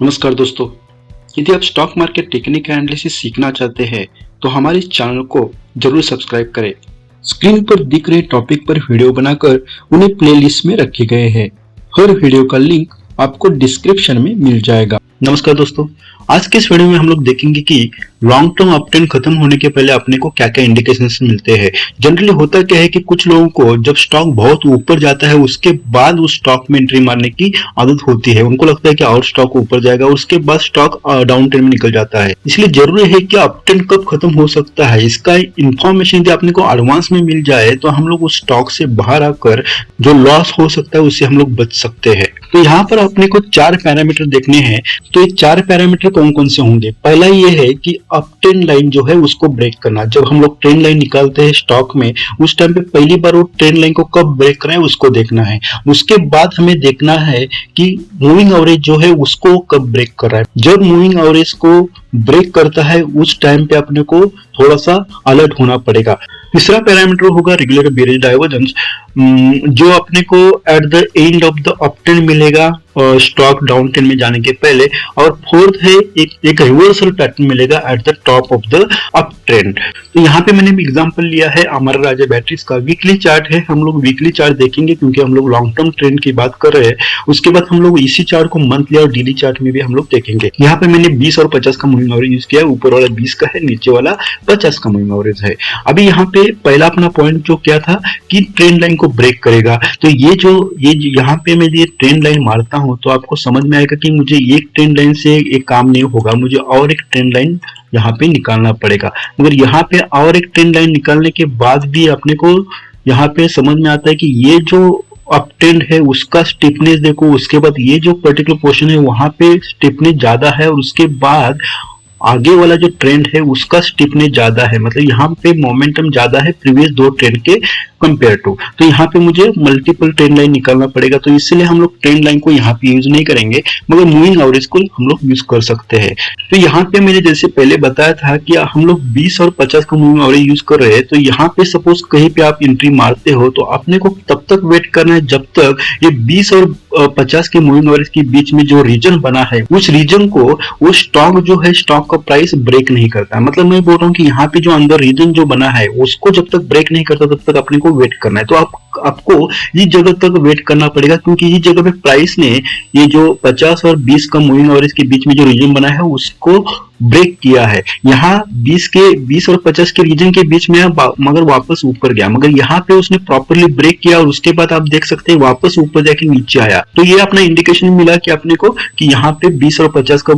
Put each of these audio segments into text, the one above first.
नमस्कार दोस्तों। यदि आप स्टॉक मार्केट टेक्निक एनालिसिस सीखना चाहते हैं तो हमारे इस चैनल को जरूर सब्सक्राइब करें। स्क्रीन पर दिख रहे टॉपिक पर वीडियो बनाकर उन्हें प्लेलिस्ट में रखे गए हैं। हर वीडियो का लिंक आपको डिस्क्रिप्शन में मिल जाएगा। नमस्कार दोस्तों, आज के इस वीडियो में हम लोग देखेंगे कि लॉन्ग टर्म अपट्रेंड खत्म होने के पहले अपने को क्या क्या इंडिकेशंस मिलते हैं। जनरली होता क्या है कि कुछ लोगों को जब स्टॉक बहुत ऊपर जाता है उसके बाद उस स्टॉक में एंट्री मारने की आदत होती है। उनको लगता है कि और स्टॉक ऊपर जाएगा, उसके बाद स्टॉक डाउन ट्रेंड में निकल जाता है। इसलिए जरूरी है कि अपट्रेंड कब खत्म हो सकता है, इसका इंफॉर्मेशन यदि अपने को एडवांस में मिल जाए तो हम लोग उस स्टॉक से बाहर आकर जो लॉस हो सकता है उससे हम लोग बच सकते हैं। तो यहाँ पर अपने को 4 पैरामीटर देखने हैं। तो ये 4 पैरामीटर कौन कौन से होंगे। पहला ये है कि अप ट्रेंड लाइन जो है उसको ब्रेक करना। जब हम लोग ट्रेंड लाइन निकालते हैं स्टॉक में, उस टाइम पे पहली बार वो ट्रेंड लाइन को कब ब्रेक करना है उसको देखना है। उसके बाद हमें देखना है कि मूविंग एवरेज जो है उसको कब ब्रेक कर रहा है। जब मूविंग एवरेज को ब्रेक करता है उस टाइम पे अपने को थोड़ा सा अलर्ट होना पड़ेगा। तीसरा पैरामीटर होगा रेगुलर बेरिज डाइवर्जेंस, जो अपने को at the end of the up trend मिलेगा स्टॉक डाउन ट्रेंड में जाने के पहले। और फोर्थ है एक रिवर्सल पैटर्न मिलेगा at the top of the up trend. तो यहाँ पे मैंने एग्जांपल लिया है अमर राजा बैटरीज का। वीकली चार्ट है, हम लोग वीकली चार्ट देखेंगे क्योंकि हम लोग लॉन्ग टर्म ट्रेंड की बात कर रहे हैं। उसके बाद हम लोग इसी चार्ट को मंथली और डेली चार्ट में भी हम लोग देखेंगे। यहाँ पे मैंने 20 और 50 का मूविंग एवरेज यूज किया है। ऊपर वाला 20 का है, नीचे वाला 50 का मूविंग एवरेज है। अभी यहाँ पे पहला अपना पॉइंट जो क्या था कि ट्रेंड लाइन को ब्रेक करेगा। तो ये यहाँ पे मैं ये ट्रेंड लाइन मारता हूँ तो आपको समझ में आएगा कि मुझे एक ट्रेंड लाइन से एक काम नहीं होगा, मुझे और एक ट्रेंड लाइन यहाँ पे निकालना पड़ेगा। मगर यहाँ पे और एक ट्रेंड लाइन निकालने के बाद भी अपने को यहाँ पे समझ में आता है कि ये जो अप ट्रेंड है उसका स्टिफनेस देखो, उसके बाद ये जो पर्टिकुलर पोर्शन है वहां पे स्टिफनेस ज्यादा है और उसके बाद आगे वाला जो ट्रेंड है उसका स्टिफनेस ज्यादा है। मतलब यहाँ पे मोमेंटम ज्यादा है प्रीवियस 2 ट्रेंड के कंपेयर टू। तो यहाँ पे मुझे मल्टीपल ट्रेंड लाइन निकालना पड़ेगा। तो इसलिए हम लोग ट्रेंड लाइन को यहाँ पे यूज नहीं करेंगे, मगर मूविंग एवरेज को हम लोग यूज कर सकते हैं। तो यहाँ पे मैंने जैसे पहले बताया था कि हम लोग 20 और 50 का मूविंग एवरेज यूज कर रहे हैं। तो यहाँ पे सपोज कहीं पे आप एंट्री मारते हो तो आपने को तब तक वेट करना है जब तक ये 20 और 50 के मूविंग एवरेज के बीच में जो रीजन बना है उस रीजन को वो स्टॉक जो है स्टॉक का प्राइस ब्रेक नहीं करता। मतलब मैं बोल रहा हूँ कि यहाँ पे जो अंदर रीजन जो बना है उसको जब तक ब्रेक नहीं करता तब तक अपने को वेट करना है। तो आपको इस जगह तक वेट करना पड़ेगा क्योंकि इस जगह पे प्राइस ने ये जो 50 और 20 का मूविंग एवरेज के बीच में जो रीजन बना है उसको ब्रेक किया है। यहाँ 20 और 50 के रीजन के बीच में मगर वापस ऊपर गया, मगर यहाँ पे उसने प्रॉपरली ब्रेक किया और उसके बाद आप देख सकते हैं वापस ऊपर जाके नीचे आया। तो ये अपना इंडिकेशन मिला कि अपने को कि यहाँ पे 20 और 50 का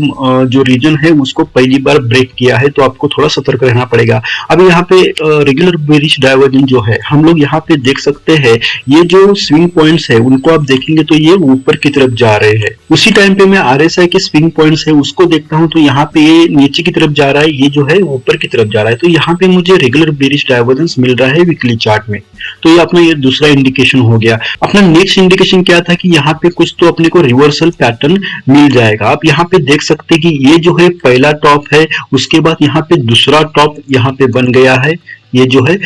जो रीजन है उसको पहली बार ब्रेक किया है। तो आपको थोड़ा सतर्क रहना पड़ेगा। अब यहाँ पे रेगुलर बेरिश डाइवर्जेंस जो है हम लोग यहाँ पे देख सकते हैं, ये जो स्विंग पॉइंट्स है उनको आप देखेंगे तो ये ऊपर की तरफ जा रहे हैं। उसी टाइम पे मैं RSI के स्विंग पॉइंट्स है उसको देखता हूँ तो यहाँ पे ये नीचे की तरफ जा रहा है, ये जो है ऊपर की तरफ जा रहा है। तो यहाँ पे मुझे रेगुलर बेरिश डाइवर्जेंस मिल रहा है वीकली चार्ट में। तो ये अपना ये दूसरा इंडिकेशन हो गया। अपना नेक्स्ट इंडिकेशन क्या था कि यहाँ पे कुछ तो अपने को रिवर्सल पैटर्न मिल जाएगा। आप यहाँ पे देख सकते हैं कि ये जो है पहला टॉप है, उसके बाद यहाँ पे दूसरा टॉप यहाँ पे बन गया है ये जो है,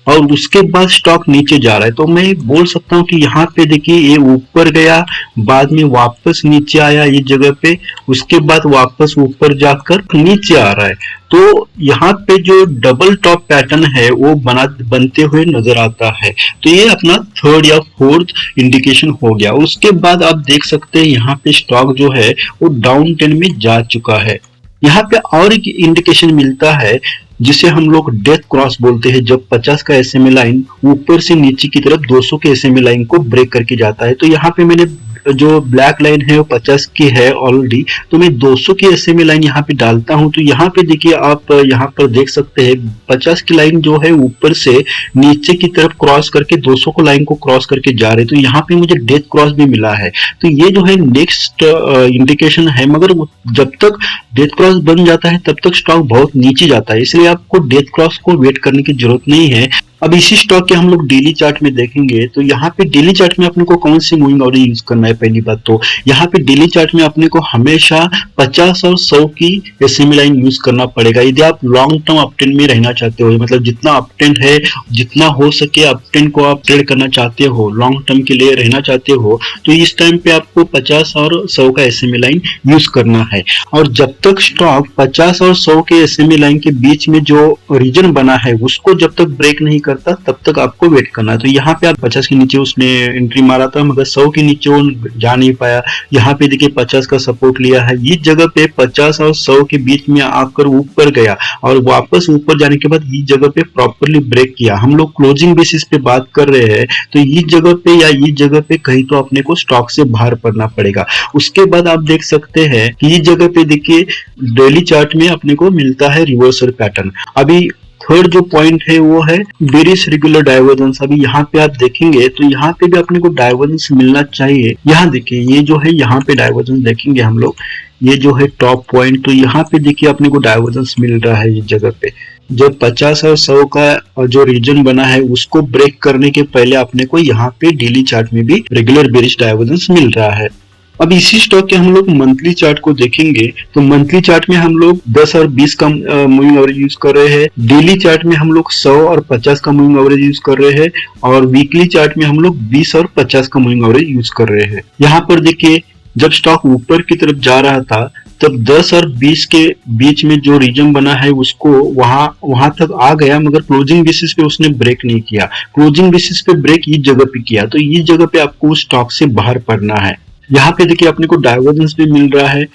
और उसके बाद स्टॉक नीचे जा रहा है। तो मैं बोल सकता हूँ कि यहाँ पे देखिए ये ऊपर गया, बाद में वापस नीचे आया इस जगह पे, उसके बाद वापस ऊपर जाकर नीचे आ रहा है। तो यहाँ पे जो डबल टॉप पैटर्न है वो बनते हुए नजर आता है। तो ये अपना थर्ड या फोर्थ इंडिकेशन हो गया। उसके बाद आप देख सकते हैं यहाँ पे स्टॉक जो है वो डाउन ट्रेंड में जा चुका है। यहाँ पे और एक इंडिकेशन मिलता है जिसे हम लोग डेथ क्रॉस बोलते हैं, जब 50 का SMA लाइन ऊपर से नीचे की तरफ 200 के SMA लाइन को ब्रेक करके जाता है। तो यहाँ पे मैंने जो ब्लैक लाइन है वो 50 की है ऑलरेडी, तो मैं 200 की SMA लाइन यहाँ पे डालता हूँ। तो यहाँ पे देखिए आप यहाँ पर देख सकते हैं 50 की लाइन जो है ऊपर से नीचे की तरफ क्रॉस करके 200 को लाइन को क्रॉस करके जा रहे। तो यहाँ पे मुझे डेथ क्रॉस भी मिला है। तो ये जो है नेक्स्ट इंडिकेशन है, मगर जब तक डेथ क्रॉस बन जाता है तब तक स्टॉक बहुत नीचे जाता है, इसलिए आपको डेथ क्रॉस को वेट करने की जरूरत नहीं है। अब इसी स्टॉक के हम लोग डेली चार्ट में देखेंगे तो यहाँ पे डेली चार्ट में अपने को कौन सी मूविंग एवरेज यूज करना है। पहली बात तो यहाँ पे डेली चार्ट में अपने को हमेशा 50 और 100 की एसएमए लाइन यूज करना पड़ेगा यदि आप लॉन्ग टर्म अपट्रेंड में रहना चाहते हो। मतलब जितना अपट्रेंड है, जितना हो सके अपट्रेंड को आप ट्रेड करना चाहते हो, लॉन्ग टर्म के लिए रहना चाहते हो, तो इस टाइम पे आपको 50 और 100 का एसएमए लाइन यूज करना है। और जब तक स्टॉक 50 और 100 के एसएमए लाइन के बीच में जो रीजन बना है उसको जब तक ब्रेक नहीं करता तब तक आपको वेट करना है। तो यहाँ पे आप 50 के नीचे उसने एंट्री मारा था मगर 100 के नीचे वो जा नहीं पाया। यहाँ पे देखिए 50 का सपोर्ट लिया है, इस जगह पे 50 और 100 के बीच में आकर ऊपर गया और वापस ऊपर जाने के बाद इस जगह पे प्रॉपरली ब्रेक किया। हम लोग क्लोजिंग बेसिस पे बात कर रहे हैं तो इस जगह पे या इस जगह पे कहीं तो अपने को स्टॉक से बाहर पड़ना पड़ेगा। उसके बाद आप देख सकते हैं कि इस जगह पे देखिए डेली चार्ट में अपने को मिलता है रिवर्सल पैटर्न। अभी थर्ड जो पॉइंट है वो है बेरिश रेगुलर डाइवर्जेंस। अभी यहाँ पे आप देखेंगे तो यहाँ पे भी अपने को डाइवर्जेंस मिलना चाहिए। यहाँ देखिए ये जो है यहाँ पे डाइवर्जेंस देखेंगे हम लोग, ये जो है टॉप पॉइंट, तो यहाँ पे देखिए अपने को डाइवर्जेंस मिल रहा है इस जगह पे। जब 50 और 100 का जो रीजन बना है उसको ब्रेक करने के पहले अपने को यहाँ पे डेली चार्ट में भी रेगुलर बेरिश डाइवर्जेंस मिल रहा है। अब इसी स्टॉक के हम लोग मंथली चार्ट को देखेंगे तो मंथली चार्ट में हम लोग 10 और 20 का मूविंग एवरेज यूज कर रहे हैं। डेली चार्ट में हम लोग 100 और 50 का मूविंग एवरेज यूज कर रहे हैं और वीकली चार्ट में हम लोग 20 और 50 का मूविंग एवरेज यूज कर रहे हैं। यहाँ पर देखिए जब स्टॉक ऊपर की तरफ जा रहा था तब 10 और 20 के बीच में जो रीजन बना है उसको वहां तक आ गया मगर क्लोजिंग बेसिस पे उसने ब्रेक नहीं किया। क्लोजिंग बेसिस पे ब्रेक इस जगह पे किया, तो इस जगह पे आपको स्टॉक से बाहर पड़ना है। यहाँ पे देखिए अपने को डाइवर्जेंस भी मिल रहा है।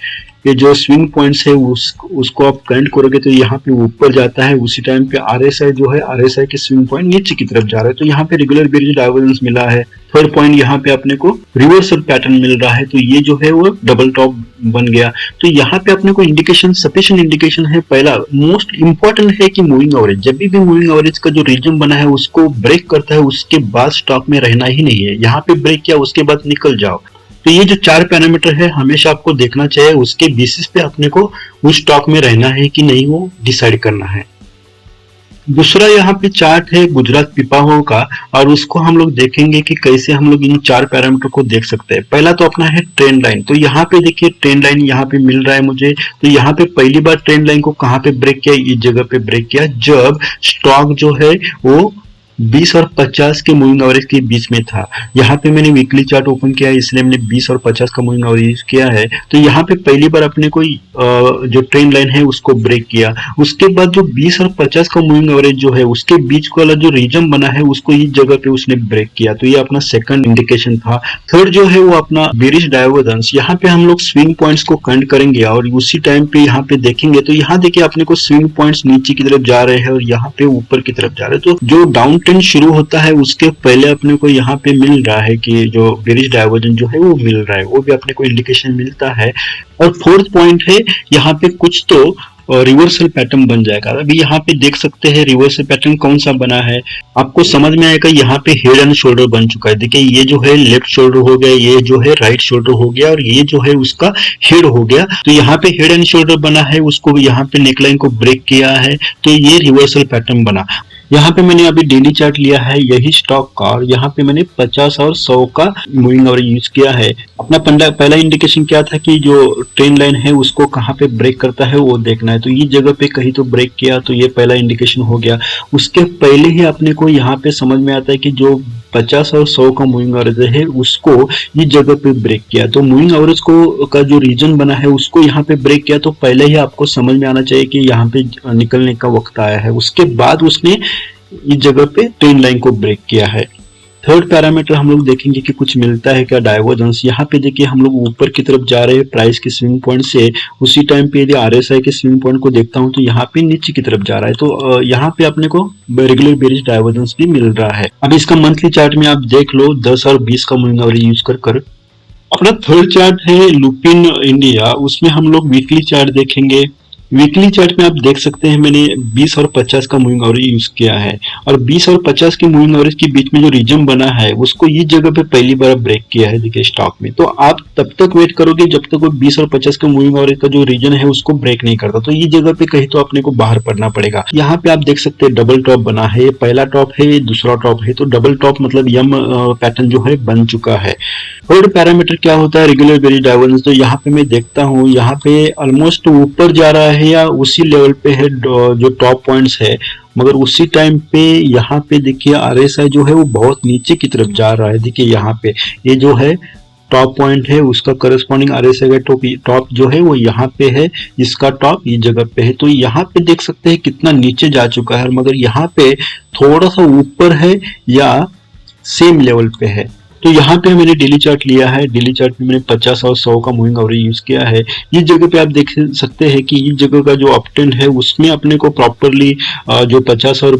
ये जो स्विंग पॉइंट्स है उसको आप करंट करोगे तो यहाँ पे ऊपर जाता है, उसी टाइम पे आरएसआई जो है आरएसआई के स्विंग पॉइंट नीचे की तरफ जा रहा है, तो यहाँ पे रेगुलर बेरिश डाइवर्जेंस मिला है। थर्ड पॉइंट यहाँ पे अपने को रिवर्सल पैटर्न मिल रहा है, तो ये जो है वो डबल टॉप बन गया। तो यहाँ पे अपने को इंडिकेशन सफिशिएंट इंडिकेशन है। पहला मोस्ट इंपॉर्टेंट है कि मूविंग एवरेज, जब भी मूविंग एवरेज का जो रीजन बना है उसको ब्रेक करता है उसके बाद स्टॉक में रहना ही नहीं है। यहाँ पे ब्रेक किया उसके बाद निकल जाओ। तो ये जो 4 पैरामीटर है हमेशा आपको देखना चाहिए, उसके बेसिस पे अपने को उस स्टॉक में रहना है कि नहीं वो डिसाइड करना है। दूसरा यहाँ पे चार्ट है गुजरात पिपावाव का और उसको हम लोग देखेंगे कि कैसे हम लोग इन 4 पैरामीटर को देख सकते हैं। पहला तो अपना है ट्रेंड लाइन। तो यहाँ पे देखिए ट्रेंड लाइन यहाँ पे मिल रहा है मुझे। तो यहाँ पे पहली बार ट्रेंड लाइन को कहाँ पे ब्रेक किया, इस जगह पे ब्रेक किया जब स्टॉक जो है वो 20 और 50 के मूविंग एवरेज के बीच में था। यहाँ पे मैंने वीकली चार्ट ओपन किया है इसलिए मैंने 20 और 50 का मूविंग एवरेज यूज किया है। तो यहाँ पे पहली बार अपने को जो ट्रेंड लाइन है उसको ब्रेक किया, उसके बाद जो 20 और 50 का मूविंग एवरेज जो है उसके बीच वाला जो रीजन बना है उसको इस जगह पे उसने ब्रेक किया, तो ये अपना सेकंड इंडिकेशन था। थर्ड जो है वो अपना बेरिश डाइवर्जेंस। यहाँ पे हम लोग स्विंग पॉइंट्स को काउंट करेंगे और उसी टाइम पे यहाँ पे देखेंगे तो यहाँ देखिए अपने को स्विंग पॉइंट्स नीचे की तरफ जा रहे हैं और यहाँ पे ऊपर की तरफ जा रहे हैं। तो जो डाउन ट्रेंड शुरू होता है उसके पहले अपने को यहाँ पे मिल रहा है कि जो बेरिश डाइवर्जेंस जो है वो मिल रहा है, वो भी अपने को इंडिकेशन मिलता है। और फोर्थ पॉइंट है यहाँ पे कुछ तो रिवर्सल पैटर्न बन जाएगा। अभी यहाँ पे देख सकते हैं रिवर्सल पैटर्न कौन सा बना है, आपको समझ में आएगा। यहाँ पे हेड एंड शोल्डर बन चुका है। देखिए ये जो है लेफ्ट शोल्डर हो गया, ये जो है राइट शोल्डर हो गया और ये जो है उसका हेड हो गया। तो यहाँ पे हेड एंड शोल्डर बना है, उसको यहाँ पे नेकलाइन को ब्रेक किया है, तो ये रिवर्सल पैटर्न बना। यहाँ पे मैंने अभी डेली चार्ट लिया है यही स्टॉक का और यहाँ पे मैंने 50 और 100 का मूविंग एवरेज यूज किया है। अपना पहला इंडिकेशन क्या था कि जो ट्रेंड लाइन है उसको कहाँ पे ब्रेक करता है वो देखना है, तो ये जगह पे कहीं तो ब्रेक किया, तो ये पहला इंडिकेशन हो गया। उसके पहले ही अपने को यहाँ पे समझ में आता है कि जो 50 और 100 का मूविंग एवरेज है उसको इस जगह पे ब्रेक किया, तो मूविंग एवरेज को का जो रीजन बना है उसको यहाँ पे ब्रेक किया, तो पहले ही आपको समझ में आना चाहिए कि यहाँ पे निकलने का वक्त आया है। उसके बाद उसने इस जगह पे ट्रेंड लाइन को ब्रेक किया है। थर्ड पैरामीटर हम लोग देखेंगे कि कुछ मिलता है क्या डाइवर्जेंस। यहाँ पे देखिए हम लोग ऊपर की तरफ जा रहे हैं प्राइस के स्विंग पॉइंट से, उसी टाइम पे यदि आरएसआई के स्विंग पॉइंट को देखता हूँ तो यहाँ पे नीचे की तरफ जा रहा है, तो यहाँ पे अपने को रेगुलर बेरिश डाइवर्जेंस भी मिल रहा है। अब इसका मंथली चार्ट में आप देख लो 10 और 20 का मूविंग एवरेज यूज कर। अपना थर्ड चार्ट है लुपिन इंडिया, उसमें हम लोग वीकली चार्ट देखेंगे वीकली चार्ट में आप देख सकते हैं मैंने 20 और 50 का मूविंग एवरेज यूज किया है और 20 और 50 के मूविंग एवरेज के बीच में जो रीजन बना है उसको ये जगह पे पहली बार ब्रेक किया है देखिए स्टॉक में। तो आप तब तक वेट करोगे जब तक वो 20 और 50 के मूविंग एवरेज का जो रीजन है उसको ब्रेक नहीं करता, तो ये जगह पे कहीं तो अपने को बाहर पड़ना पड़ेगा। यहाँ पे आप देख सकते हैं डबल टॉप बना है, पहला टॉप है दूसरा टॉप है, तो डबल टॉप मतलब यम पैटर्न जो है बन चुका है। थर्ड पैरामीटर क्या होता है, रेगुलर बेरिज डाइवर्जेंस। तो यहाँ पे मैं देखता हूँ यहाँ पे ऑलमोस्ट ऊपर जा रहा है या उसी लेवल पे है जो टॉप पॉइंट्स है, मगर उसी टाइम पे यहाँ पे देखिए आरएसआई जो है वो बहुत नीचे की तरफ जा रहा है। देखिए यहाँ पे ये जो है टॉप पॉइंट है उसका करस्पॉन्डिंग आरएसआई का टॉप जो है वो यहाँ पे है, इसका टॉप ये जगह पे है। तो यहाँ पे देख सकते हैं कितना नीचे जा चुका है, मगर यहाँ पे थोड़ा सा ऊपर है या सेम लेवल पे है। तो यहाँ पे मैंने डेली चार्ट लिया है, डेली चार्ट में मैंने 50 और 100 का मूविंग एवरेज यूज किया है। इस जगह पे आप देख सकते हैं कि इस जगह का जो अपट्रेंड है उसमें अपने को प्रॉपरली जो 50 और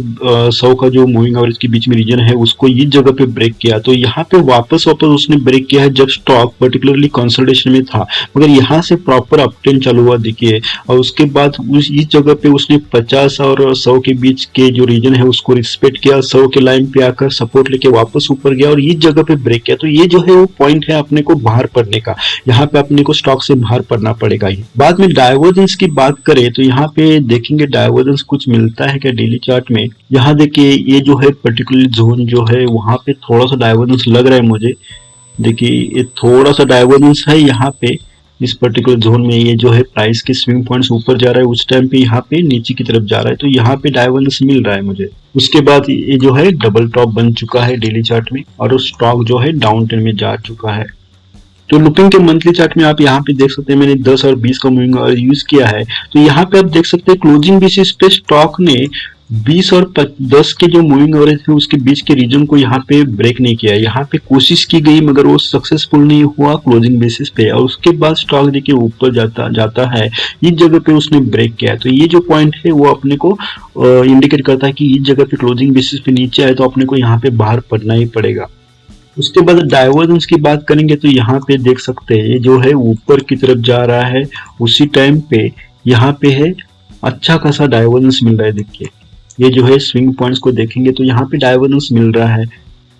100 का जो मूविंग एवरेज के बीच में रीजन है उसको इस जगह पे ब्रेक किया। तो यहाँ पे वापस उसने ब्रेक किया है जब स्टॉक पर्टिकुलरली कंसोलिडेशन में था, मगर यहाँ से प्रॉपर अपट्रेंड चालू हुआ देखिए, और उसके बाद इस जगह पे उसने 50 और 100 के बीच के जो रीजन है उसको रिस्पेक्ट किया, 100 के लाइन पे आकर सपोर्ट लेके वापस ऊपर गया और इस जगह पे ब्रेक किया। तो ये जो है वो पॉइंट है अपने को बाहर पड़ने का, यहाँ पे अपने को स्टॉक से बाहर पड़ना पड़ेगा ही। बाद में डाइवर्जेंस की बात करें तो यहाँ पे देखेंगे डाइवर्जेंस कुछ मिलता है क्या डेली चार्ट में। यहाँ देखिए ये जो है पर्टिकुलर जोन जो है वहां पे थोड़ा सा डाइवर्जेंस लग रहा है मुझे। देखिए ये थोड़ा सा डाइवर्जेंस है यहाँ पे इस पर्टिकुलर जोन में। ये जो है प्राइस के स्विंग पॉइंट्स ऊपर जा रहा है उस टाइम पे यहाँ पे नीचे की तरफ जा रहा है, तो यहाँ पे डाइवर्जेंस मिल रहा है मुझे। उसके बाद ये जो है डबल टॉप बन चुका है डेली चार्ट में और स्टॉक जो है डाउन ट्रेंड में जा चुका है। तो लुपिंग के मंथली चार्ट में आप यहाँ पे देख सकते हैं मैंने 10 और 20 का मूविंग एवरेज यूज किया है। तो यहाँ पे आप देख सकते हैं क्लोजिंग बेसिस पे स्टॉक ने 20 और 10 के जो मूविंग एवरेज है उसके बीच के रीजन को यहाँ पे ब्रेक नहीं किया। यहाँ पे कोशिश की गई मगर वो सक्सेसफुल नहीं हुआ क्लोजिंग बेसिस पे, और उसके बाद स्टॉक देखिए ऊपर जाता है, इस जगह पे उसने ब्रेक किया। तो ये जो पॉइंट है वो अपने को इंडिकेट करता है कि इस जगह पे क्लोजिंग बेसिस पे नीचे आए तो अपने को यहाँ पे बाहर पड़ना ही पड़ेगा। उसके बाद डाइवर्जेंस की बात करेंगे तो यहाँ पे देख सकते हैं ये जो है ऊपर की तरफ जा रहा है, उसी टाइम पे यहाँ पे है अच्छा खासा डाइवर्जेंस मिल रहा है। देखिए ये जो है स्विंग पॉइंट्स को देखेंगे तो यहाँ पे डाइवर्जेंस मिल रहा है।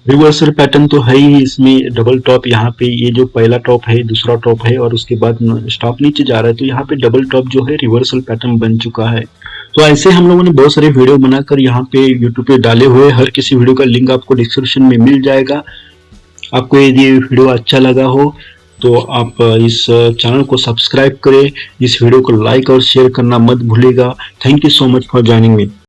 रिवर्सल पैटर्न तो है ही इसमें, डबल टॉप यहाँ पे ये जो पहला टॉप है दूसरा टॉप है और उसके बाद स्टॉक नीचे जा रहा है, तो यहाँ पे डबल टॉप जो है रिवर्सल पैटर्न बन चुका है। तो ऐसे हम लोगों ने बहुत सारे वीडियो बनाकर यहाँ पे यूट्यूब पे डाले हुए, हर किसी वीडियो का लिंक आपको डिस्क्रिप्शन में मिल जाएगा। आपको यदि वीडियो अच्छा लगा हो तो आप इस चैनल को सब्सक्राइब करें, इस वीडियो को लाइक और शेयर करना मत भूलिएगा। Thank you so much for joining me.